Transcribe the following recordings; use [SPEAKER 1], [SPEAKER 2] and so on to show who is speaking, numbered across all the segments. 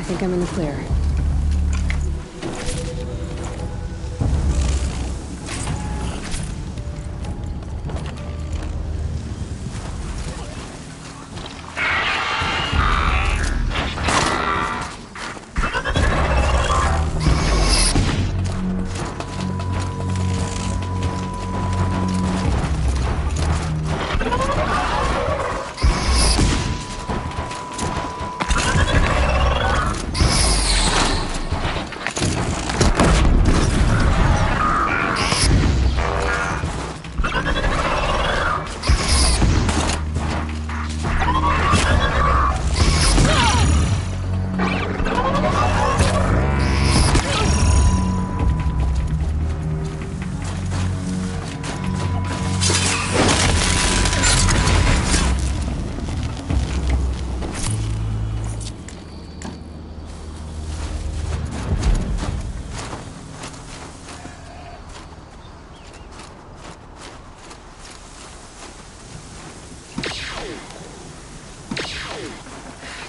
[SPEAKER 1] think I'm in the clear.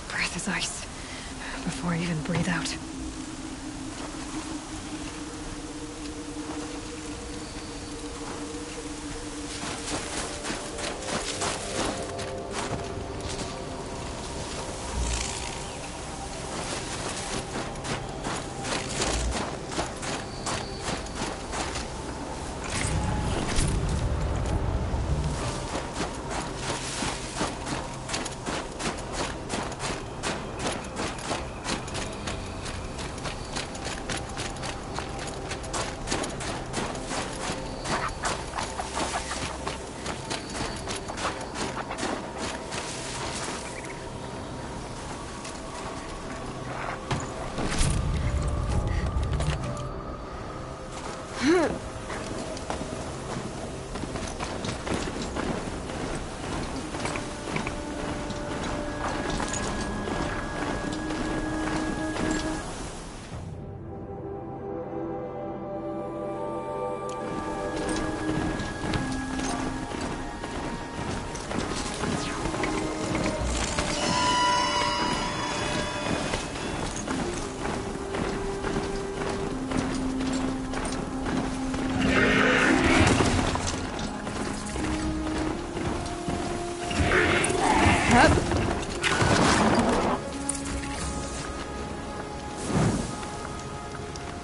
[SPEAKER 1] Breath is ice. Before I even breathe out.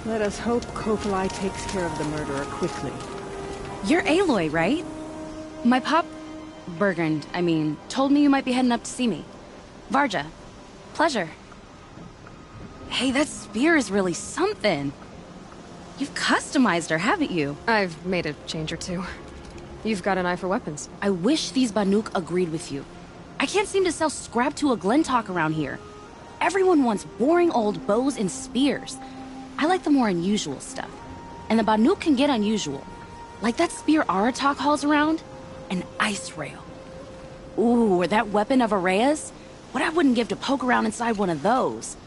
[SPEAKER 1] Let us hope Kopali takes care of the murderer quickly.
[SPEAKER 2] You're Aloy, right? My pop... Bergund, I mean, told me you might be heading up to see me. Varja. Pleasure. Hey, that spear is really something. You've customized her, haven't you?
[SPEAKER 1] I've made a change or two. You've got an eye for weapons.
[SPEAKER 2] I wish these Banuk agreed with you. I can't seem to sell scrap to a Glentalk around here. Everyone wants boring old bows and spears. I like the more unusual stuff. And the Banuk can get unusual. Like that spear Aratak hauls around. An ice rail. Ooh, or that weapon of Araya's? What I wouldn't give to poke around inside one of those.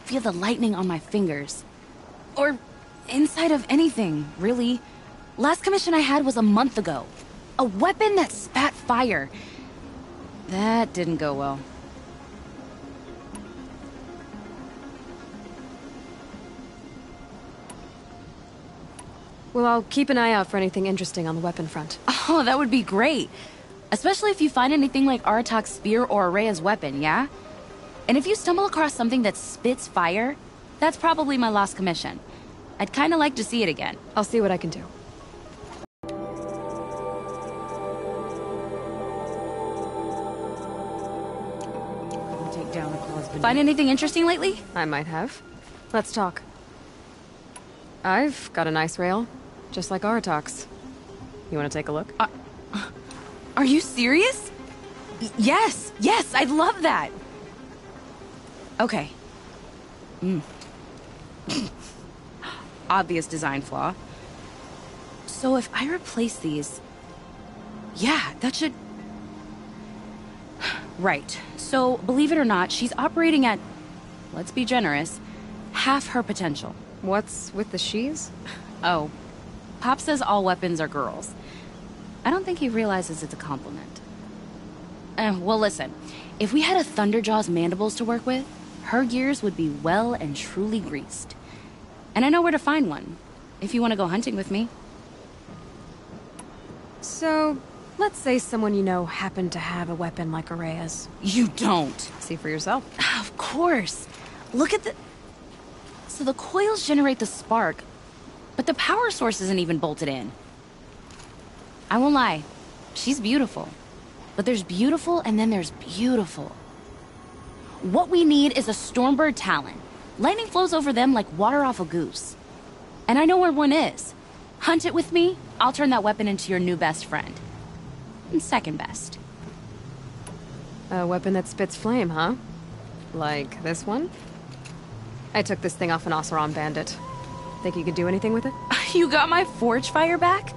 [SPEAKER 2] Feel the lightning on my fingers. Or inside of anything, really. Last commission I had was a month ago. A weapon that spat fire. That didn't go well.
[SPEAKER 1] Well, I'll keep an eye out for anything interesting on the weapon front.
[SPEAKER 2] Oh, that would be great. Especially if you find anything like Aratak's spear or Araya's weapon, yeah? And if you stumble across something that spits fire, that's probably my lost commission. I'd kinda like to see it again.
[SPEAKER 1] I'll see what I can do.
[SPEAKER 2] Find anything interesting lately?
[SPEAKER 1] I might have. Let's talk. I've got an ice rail, just like Aratak's. You want to take a look?
[SPEAKER 2] Are you serious? Yes, I'd love that. Okay. Obvious design flaw. So if I replace these... Yeah, that should... Right. So, believe it or not, she's operating at, let's be generous, half her potential.
[SPEAKER 1] What's with the she's?
[SPEAKER 2] Oh, Pop says all weapons are girls. I don't think he realizes it's a compliment. Well, listen. If we had a Thunderjaw's mandibles to work with, her gears would be well and truly greased. And I know where to find one, if you want to go hunting with me.
[SPEAKER 3] So, let's say someone you know happened to have a weapon like Araya's.
[SPEAKER 2] You don't.
[SPEAKER 3] See for yourself.
[SPEAKER 2] Of course. Look at the... So the coils generate the spark, but the power source isn't even bolted in. I won't lie, she's beautiful. But there's beautiful and then there's beautiful. What we need is a Stormbird Talon. Lightning flows over them like water off a goose. And I know where one is. Hunt it with me, I'll turn that weapon into your new best friend. And second best.
[SPEAKER 3] A weapon that spits flame, huh? Like this one? I took this thing off an Oseram bandit. Think you could do anything with it?
[SPEAKER 2] You got my forge fire back?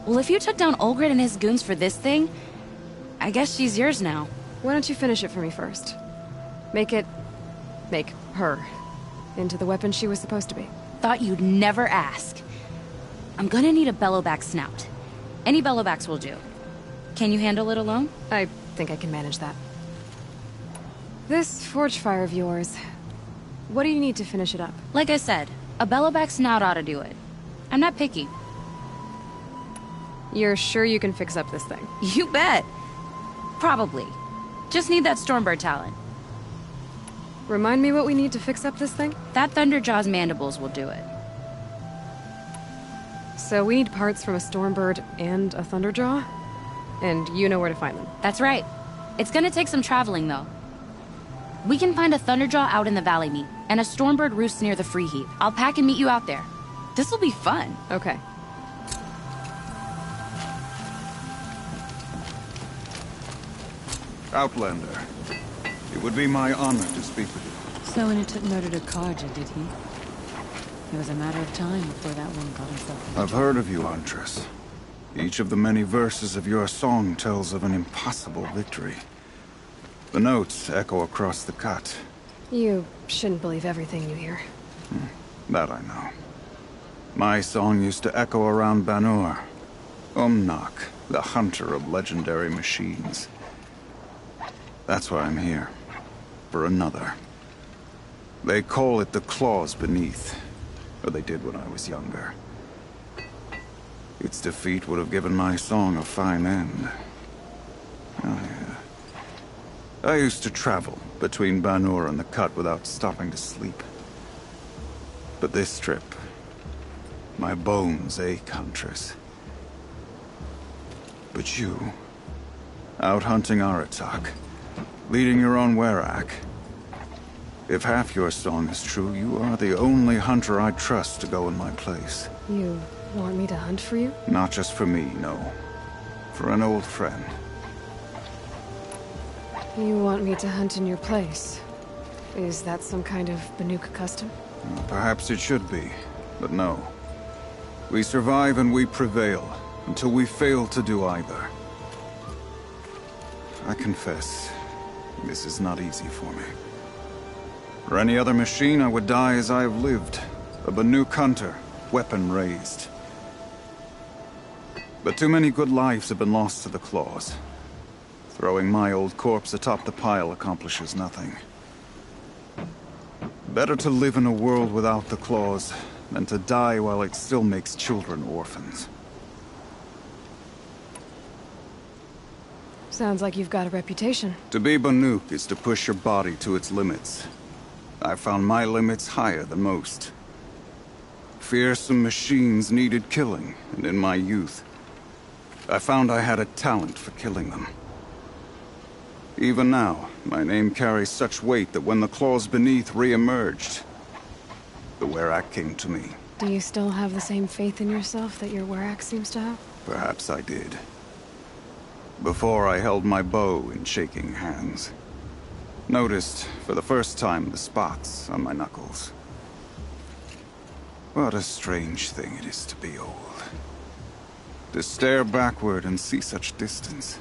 [SPEAKER 2] Well, if you took down Olgrid and his goons for this thing, I guess she's yours now.
[SPEAKER 3] Why don't you finish it for me first? Make her into the weapon she was supposed to be.
[SPEAKER 2] Thought you'd never ask. I'm gonna need a bellowback snout. Any bellowbacks will do. Can you handle it alone?
[SPEAKER 3] I think I can manage that. This forge fire of yours, what do you need to finish it up?
[SPEAKER 2] Like I said, a bellowback snout ought to do it. I'm not picky.
[SPEAKER 3] You're sure you can fix up this thing?
[SPEAKER 2] You bet. Probably. Just need that Stormbird Talon.
[SPEAKER 3] Remind me what we need to fix up this thing?
[SPEAKER 2] That Thunderjaw's mandibles will do it.
[SPEAKER 3] So we need parts from a Stormbird and a Thunderjaw? And you know where to find them?
[SPEAKER 2] That's right. It's gonna take some traveling, though. We can find a Thunderjaw out in the Valley Meet, and a Stormbird roosts near the Free Heap. I'll pack and meet you out there. This'll be fun.
[SPEAKER 3] Okay.
[SPEAKER 4] Outlander, it would be my honor to speak with you.
[SPEAKER 1] So Inutut murdered a Karja, did he? It was a matter of time before that one got himself...
[SPEAKER 4] I've heard of you, Huntress. Each of the many verses of your song tells of an impossible victory. The notes echo across the cut.
[SPEAKER 3] You shouldn't believe everything you hear.
[SPEAKER 4] That I know. My song used to echo around Banur. Umnak, the hunter of legendary machines. That's why I'm here. For another. They call it the claws beneath. Or they did when I was younger. Its defeat would have given my song a fine end. Oh, yeah. I used to travel between Banur and the Cut without stopping to sleep. But this trip, my bones ache, Huntress. But you, out hunting Aratak, leading your own Werak. If half your song is true, you are the only hunter I trust to go in my place.
[SPEAKER 3] You want me to hunt for you?
[SPEAKER 4] Not just for me, no. For an old friend.
[SPEAKER 3] You want me to hunt in your place? Is that some kind of Banuk custom?
[SPEAKER 4] Well, perhaps it should be, but no. We survive and we prevail, until we fail to do either. I confess, this is not easy for me. For any other machine, I would die as I have lived. A Banuk hunter, weapon raised. But too many good lives have been lost to the claws. Throwing my old corpse atop the pile accomplishes nothing. Better to live in a world without the claws than to die while it still makes children orphans.
[SPEAKER 3] Sounds like you've got a reputation.
[SPEAKER 4] To be Banuk is to push your body to its limits. I found my limits higher than most. Fearsome machines needed killing, and in my youth, I found I had a talent for killing them. Even now, my name carries such weight that when the claws beneath re-emerged, the Werak came to me.
[SPEAKER 3] Do you still have the same faith in yourself that your Werak seems to have?
[SPEAKER 4] Perhaps I did. Before I held my bow in shaking hands. Noticed, for the first time, the spots on my knuckles. What a strange thing it is to be old. To stare backward and see such distance.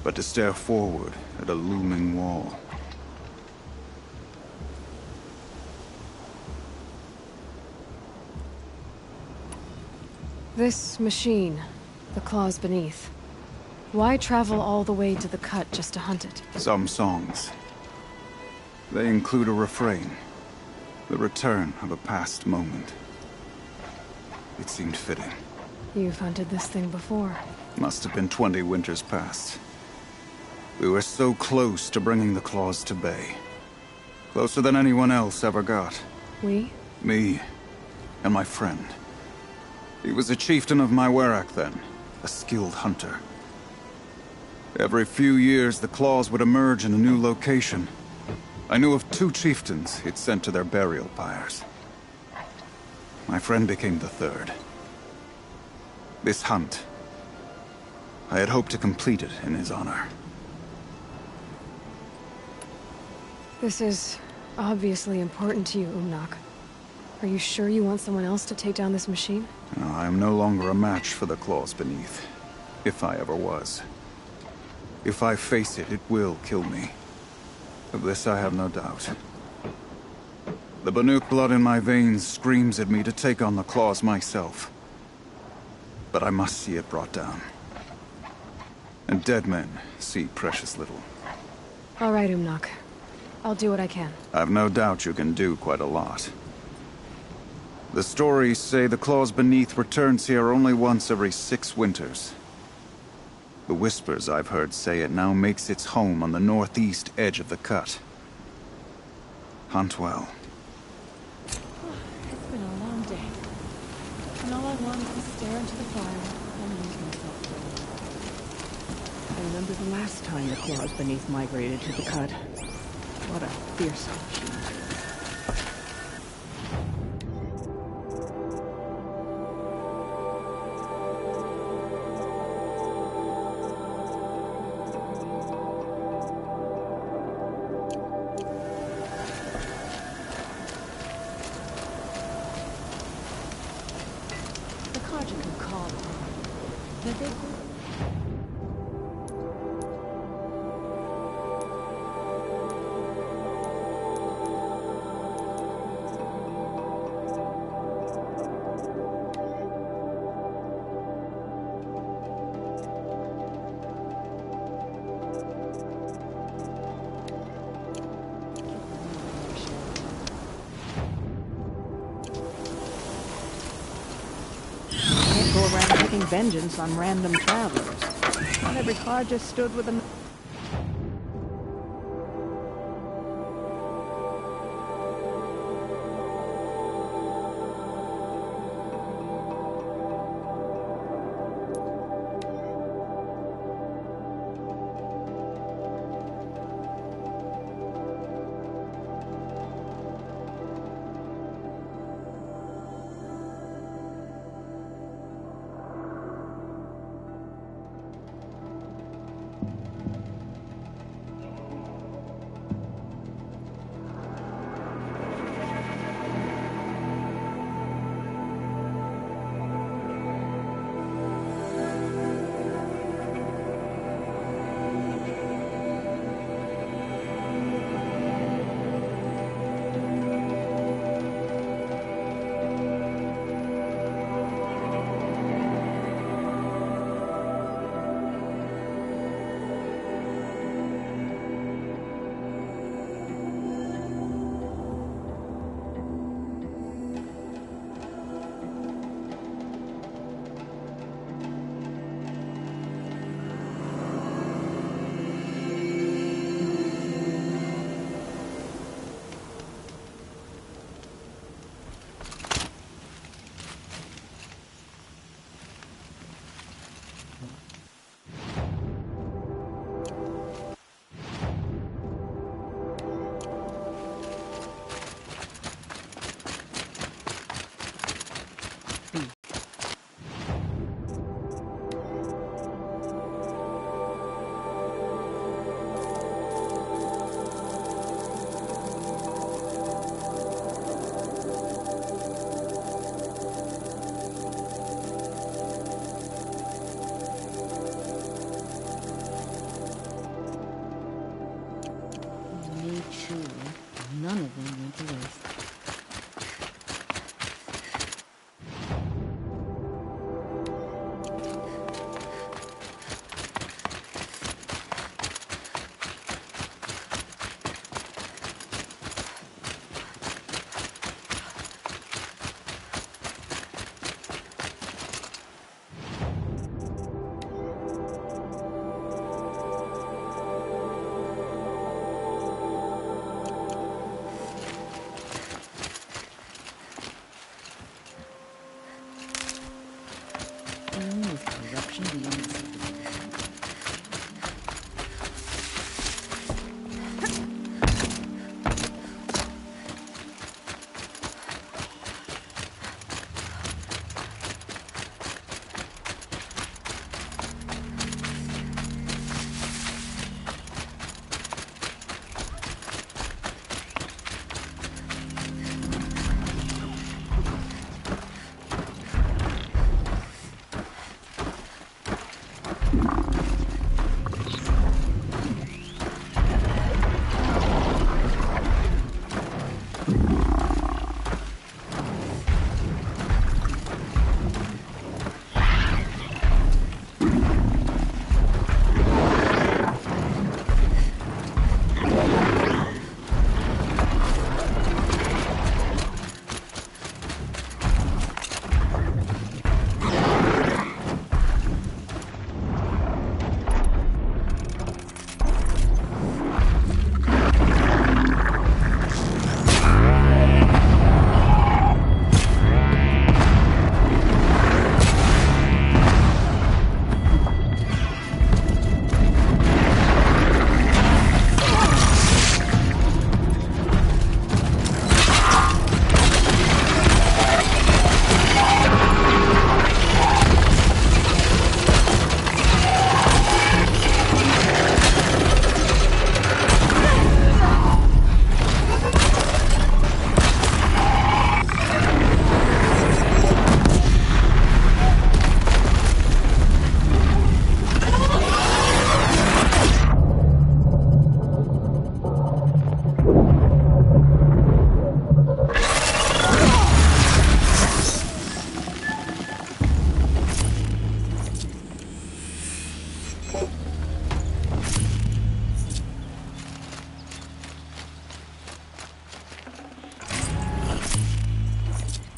[SPEAKER 4] But to stare forward at a looming wall.
[SPEAKER 3] This machine, the claws beneath. Why travel all the way to the Cut just to hunt it?
[SPEAKER 4] Some songs. They include a refrain. The return of a past moment. It seemed fitting.
[SPEAKER 3] You've hunted this thing before.
[SPEAKER 4] Must have been 20 winters past. We were so close to bringing the claws to bay. Closer than anyone else ever got.
[SPEAKER 3] We?
[SPEAKER 4] Me and my friend. He was a chieftain of my Werak then, a skilled hunter. Every few years, the claws would emerge in a new location. I knew of 2 chieftains he'd sent to their burial pyres. My friend became the 3rd. This hunt, I had hoped to complete it in his honor.
[SPEAKER 3] This is obviously important to you, Umnak. Are you sure you want someone else to take down this machine?
[SPEAKER 4] No, I am no longer a match for the claws beneath. If I ever was. If I face it, it will kill me. Of this I have no doubt. The Banuk blood in my veins screams at me to take on the claws myself. But I must see it brought down. And dead men see precious little.
[SPEAKER 3] All right, Umnak. I'll do what I can.
[SPEAKER 4] I've no doubt you can do quite a lot. The stories say the claws beneath returns here only once every 6 winters. The whispers I've heard say it now makes its home on the northeast edge of the cut. Hunt well.
[SPEAKER 1] It's been a long day. And all I want is to stare into the fire and lose myself for a while.
[SPEAKER 5] I remember the last time the claws beneath migrated to the cut. What a fearsome machine.
[SPEAKER 1] The Karja can call it. The big one.
[SPEAKER 5] Can't go around taking vengeance on random travelers. Not every car just stood with a...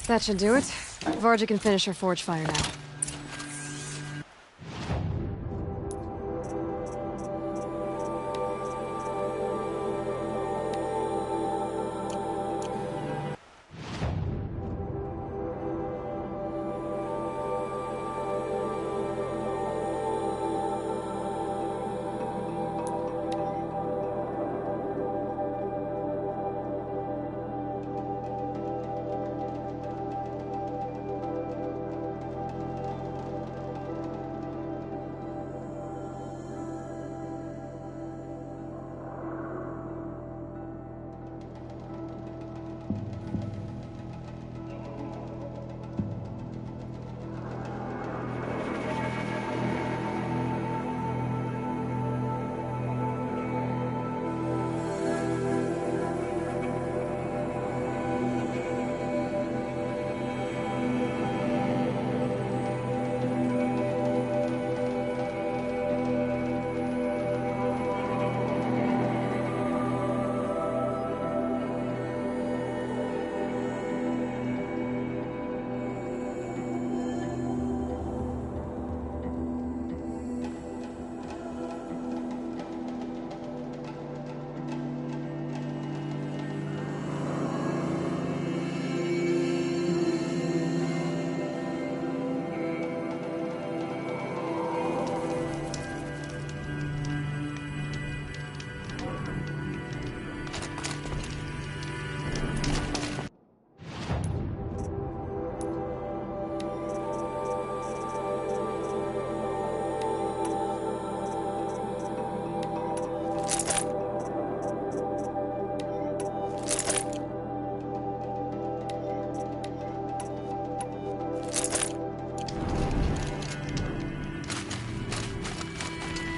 [SPEAKER 3] That should do it. Varja can finish her forge fire now.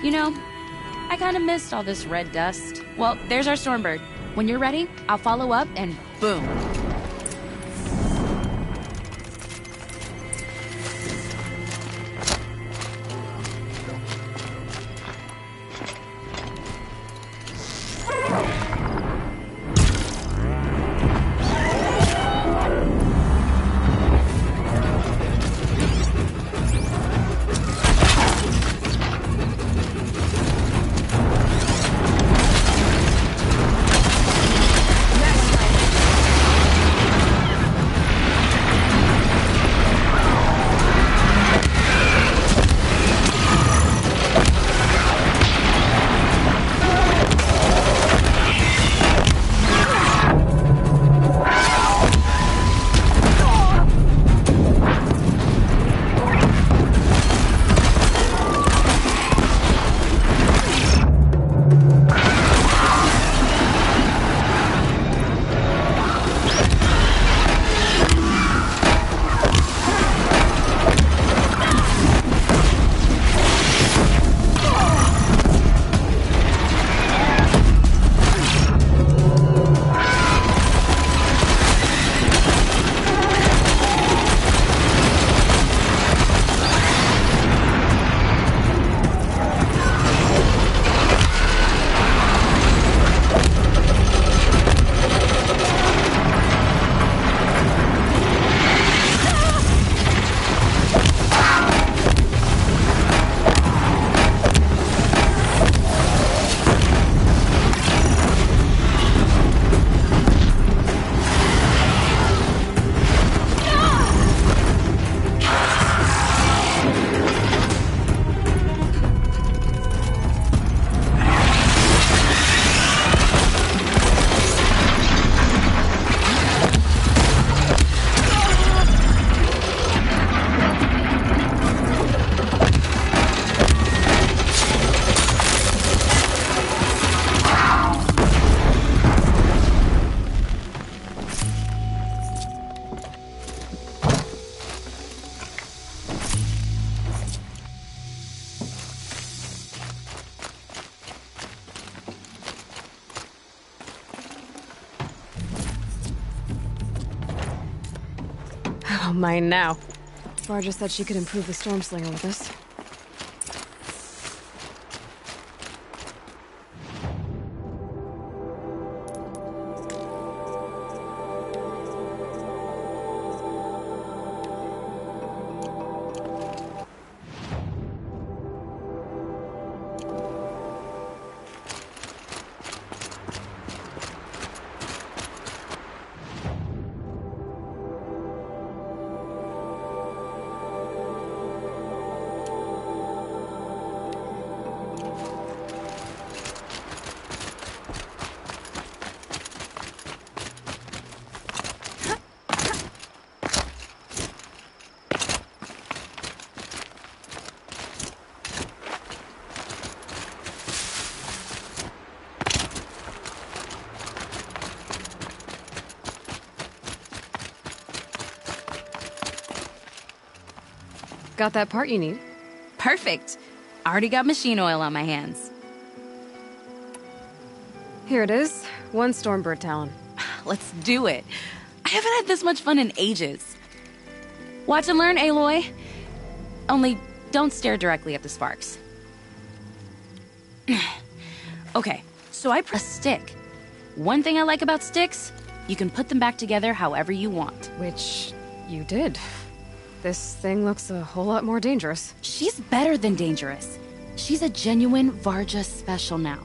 [SPEAKER 2] You know, I kind of missed all this red dust. Well, there's our Stormbird. When you're ready, I'll follow up and boom.
[SPEAKER 3] Oh, mine now. Varja said she could improve the Stormslinger with us. Got that part you need?
[SPEAKER 2] Perfect. Already got machine oil on my hands.
[SPEAKER 3] Here it is. 1 Stormbird talon.
[SPEAKER 2] Let's do it. I haven't had this much fun in ages. Watch and learn, Aloy. Only don't stare directly at the sparks. Okay, so I press stick. One thing I like about sticks, you can put them back together however you want.
[SPEAKER 3] Which you did. This thing looks a whole lot more dangerous.
[SPEAKER 2] She's better than dangerous. She's a genuine Varja special now.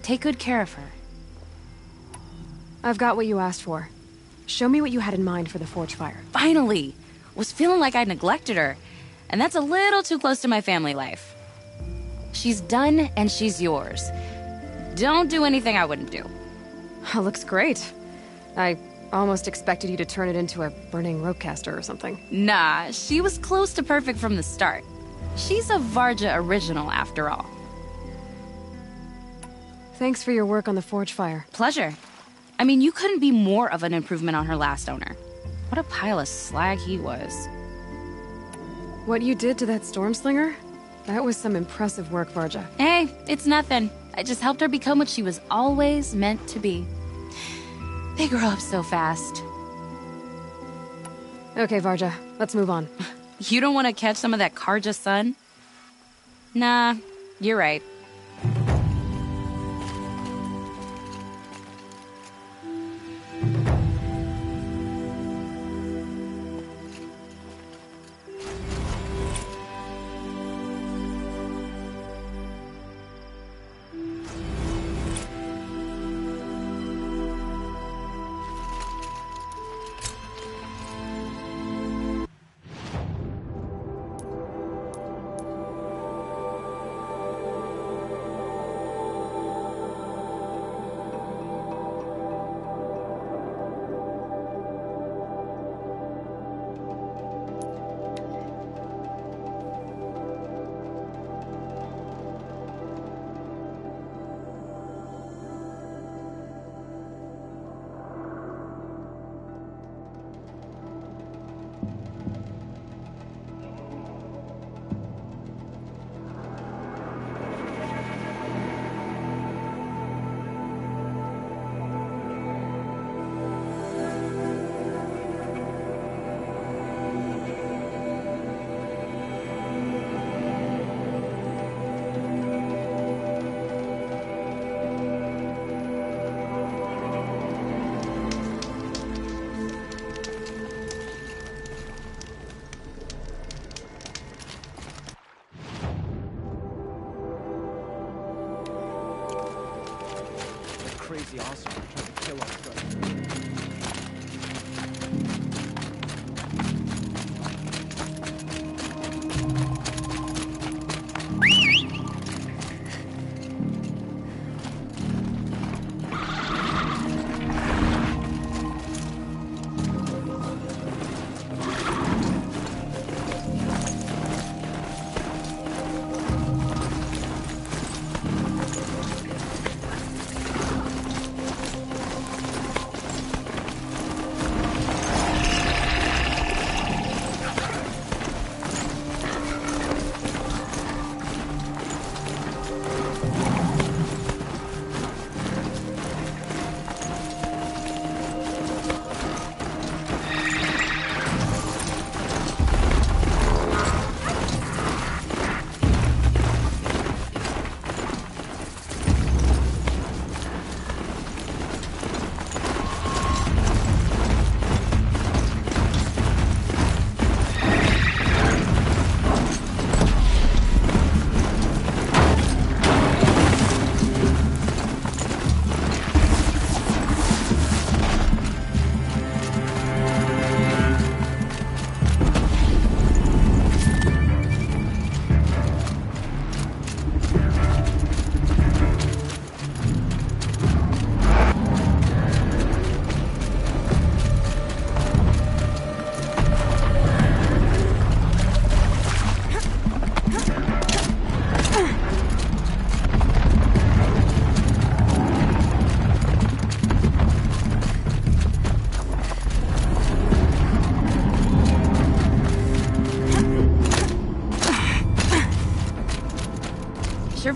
[SPEAKER 2] Take good care of her.
[SPEAKER 3] I've got what you asked for. Show me what you had in mind for the forge fire.
[SPEAKER 2] Finally! Was feeling like I neglected her. And that's a little too close to my family life. She's done and she's yours. Don't do anything I wouldn't do.
[SPEAKER 3] Looks great. I almost expected you to turn it into a burning ropecaster or something.
[SPEAKER 2] Nah, she was close to perfect from the start. She's a Varja original after all.
[SPEAKER 3] Thanks for your work on the forge fire.
[SPEAKER 2] Pleasure. I mean, you couldn't be more of an improvement on her last owner. What a pile of slag he was.
[SPEAKER 3] What you did to that Stormslinger? That was some impressive work, Varja.
[SPEAKER 2] Hey, it's nothing. I just helped her become what she was always meant to be. They grow up so fast.
[SPEAKER 3] Okay, Varja, let's move on.
[SPEAKER 2] You don't want to catch some of that Karja sun? Nah, you're right.
[SPEAKER 6] Crazy awesome trying to kill us, but...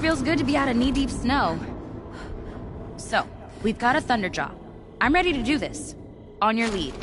[SPEAKER 2] feels good to be out of knee-deep snow. So, we've got a Thunderjaw. I'm ready to do this. On your lead.